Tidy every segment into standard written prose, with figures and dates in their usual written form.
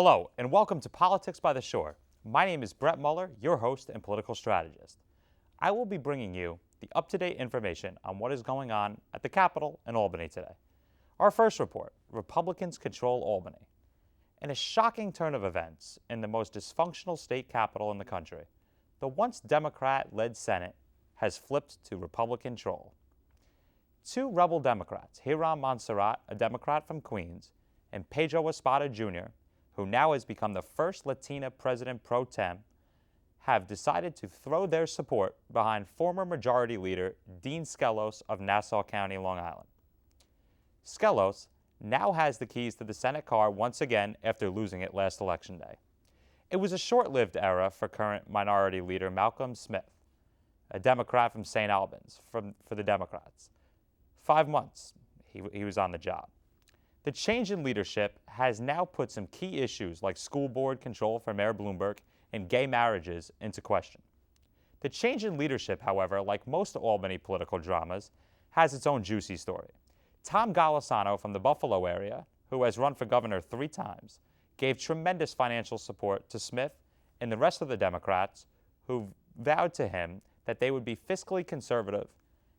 Hello, and welcome to Politics by the Shore. My name is Brett Moeller, your host and political strategist. I will be bringing you the up-to-date information on what is going on at the Capitol in Albany today. Our first report, Republicans control Albany. In a shocking turn of events in the most dysfunctional state capital in the country, the once Democrat-led Senate has flipped to Republican control. Two rebel Democrats, Hiram Montserrat, a Democrat from Queens, and Pedro Espada Jr., who now has become the first Latina president pro tem, have decided to throw their support behind former Majority Leader Dean Skelos of Nassau County, Long Island. Skelos now has the keys to the Senate car once again after losing it last Election Day. It was a short-lived era for current Minority Leader Malcolm Smith, a Democrat from St. Albans for the Democrats. 5 months he was on the job. The change in leadership has now put some key issues like school board control for Mayor Bloomberg and gay marriages into question. The change in leadership, however, like most Albany political dramas, has its own juicy story. Tom Golisano from the Buffalo area, who has run for governor 3 times, gave tremendous financial support to Smith and the rest of the Democrats who vowed to him that they would be fiscally conservative.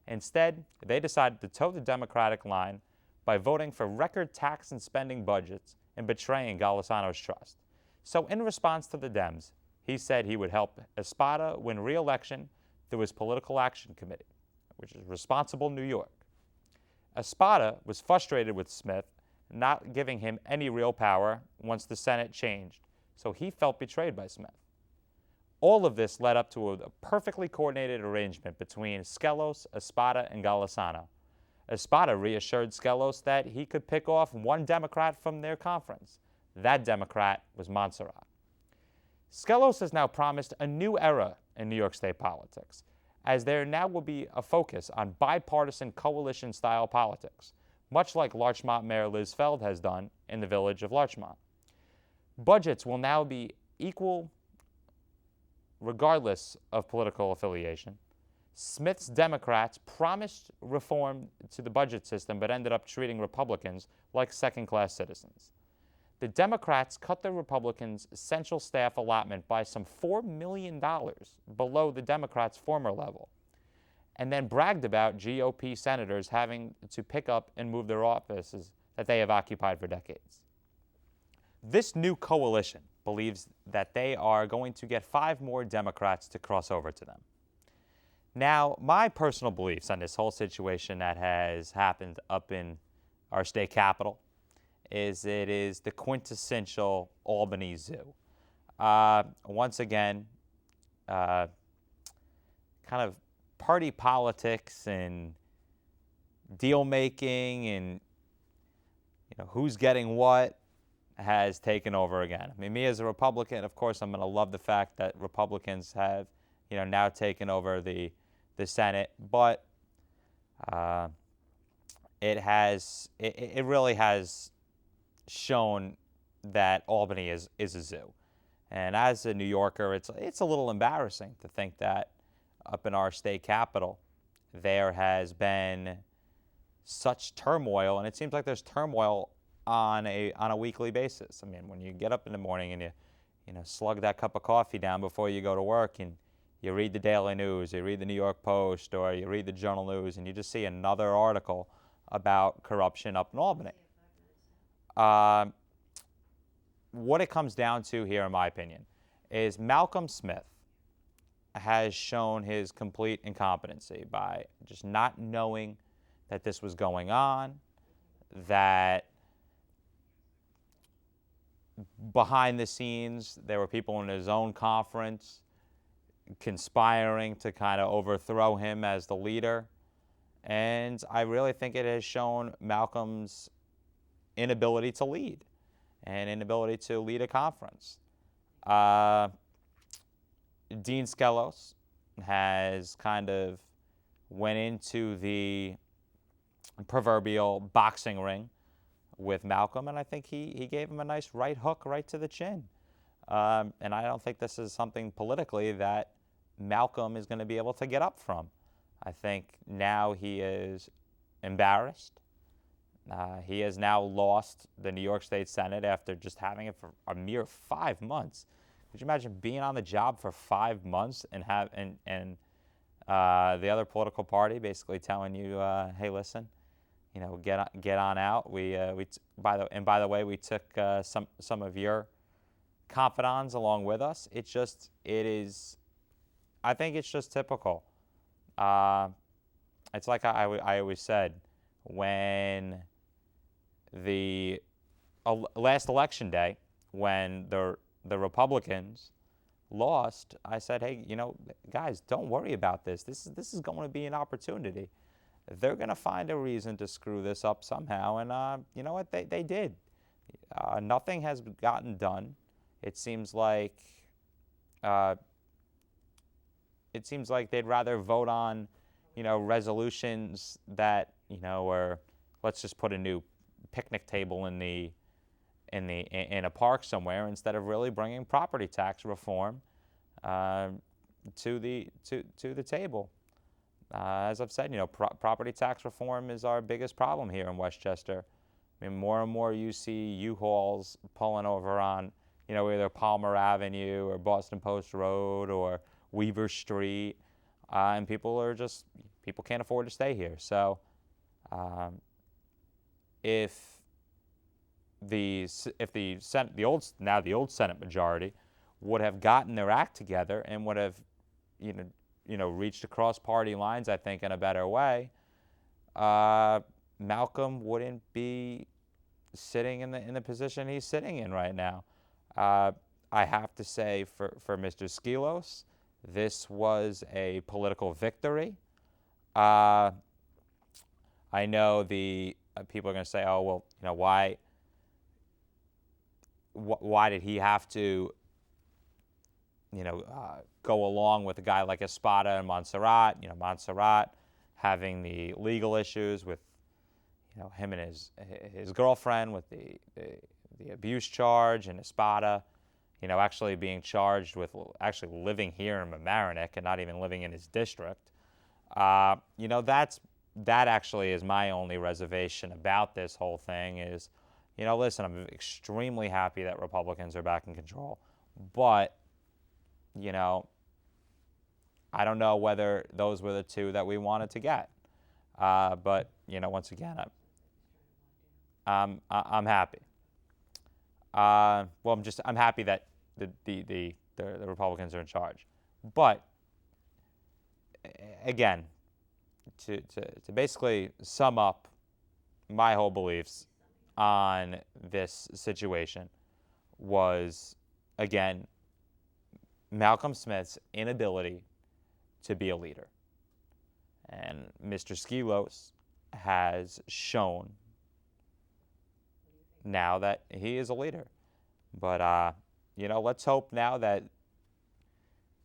Instead, they decided to toe the Democratic line by voting for record tax and spending budgets and betraying Golisano's trust. So in response to the Dems, he said he would help Espada win re-election through his political action committee, which is Responsible New York. Espada was frustrated with Smith not giving him any real power once the Senate changed, so he felt betrayed by Smith. All of this led up to a perfectly coordinated arrangement between Skelos, Espada, and Golisano. Espada reassured Skelos that he could pick off one Democrat from their conference. That Democrat was Montserrat. Skelos has now promised a new era in New York State politics, as there now will be a focus on bipartisan coalition-style politics, much like Larchmont Mayor Liz Feld has done in the village of Larchmont. Budgets will now be equal regardless of political affiliation. Smith's Democrats promised reform to the budget system but ended up treating Republicans like second-class citizens. The Democrats cut the Republicans' central staff allotment by some $4 million below the Democrats' former level, and then bragged about GOP senators having to pick up and move their offices that they have occupied for decades. This new coalition believes that they are going to get 5 more Democrats to cross over to them. Now, my personal beliefs on this whole situation that has happened up in our state capital is it is the quintessential Albany Zoo. Once again, kind of party politics and deal making and who's getting what has taken over again. I mean, me as a Republican, of course, I'm going to love the fact that Republicans have now taken over the Senate, but it really has shown that Albany is a zoo. And as a New Yorker, it's a little embarrassing to think that up in our state capital there has been such turmoil, and it seems like there's turmoil on a weekly basis. I mean, when you get up in the morning and you slug that cup of coffee down before you go to work, and you read the Daily News, you read the New York Post, or you read the Journal News, and you just see another article about corruption up in Albany. What it comes down to here, in my opinion, is Malcolm Smith has shown his complete incompetency by just not knowing that this was going on, that behind the scenes there were people in his own conference conspiring to kind of overthrow him as the leader. And I really think it has shown Malcolm's inability to lead and inability to lead a conference. Dean Skelos has kind of went into the proverbial boxing ring with Malcolm, and I think he gave him a nice right hook right to the chin. And I don't think this is something politically that Malcolm is going to be able to get up from. I think now he is embarrassed. He has now lost the New York State Senate after just having it for a mere 5 months. Could you imagine being on the job for 5 months and the other political party basically telling you, hey, listen, get on out. By the way, we took some of your confidants along with us. I think it's just typical. It's like I always said, when the last election day, when the Republicans lost, I said, hey, guys, don't worry about this. This is going to be an opportunity. They're going to find a reason to screw this up somehow, and you know what? They did. Nothing has gotten done. It seems like they'd rather vote on, resolutions that, or let's just put a new picnic table in a park somewhere, instead of really bringing property tax reform to the table. As I've said, property tax reform is our biggest problem here in Westchester. I mean, more and more you see U-Hauls pulling over on, either Palmer Avenue or Boston Post Road or Weaver Street, and people can't afford to stay here. So, if the old Senate majority would have gotten their act together and would have, reached across party lines, I think, in a better way, Malcolm wouldn't be sitting in the position he's sitting in right now. I have to say, for Mr. Skilos, this was a political victory. I know the people are going to say, oh, well, why did he have to, go along with a guy like Espada and Montserrat? Montserrat having the legal issues with, him and his girlfriend with the abuse charge, and Espada, actually being charged with actually living here in Mamaroneck and not even living in his district. That actually is my only reservation about this whole thing is, listen, I'm extremely happy that Republicans are back in control, but, I don't know whether those were the two that we wanted to get. But, once again, I'm happy. I'm happy that the Republicans are in charge. But, again, to basically sum up my whole beliefs on this situation was, again, Malcolm Smith's inability to be a leader. And Mr. Skilos has shown now that he is a leader. But, let's hope now that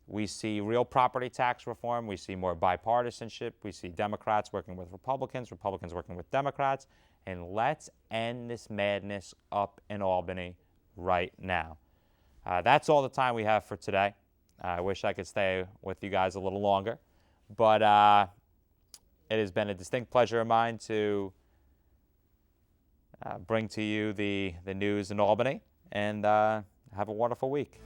we see real property tax reform, we see more bipartisanship, we see Democrats working with Republicans, Republicans working with Democrats, and let's end this madness up in Albany right now. That's all the time we have for today. I wish I could stay with you guys a little longer, but it has been a distinct pleasure of mine to bring to you the news in Albany, and have a wonderful week.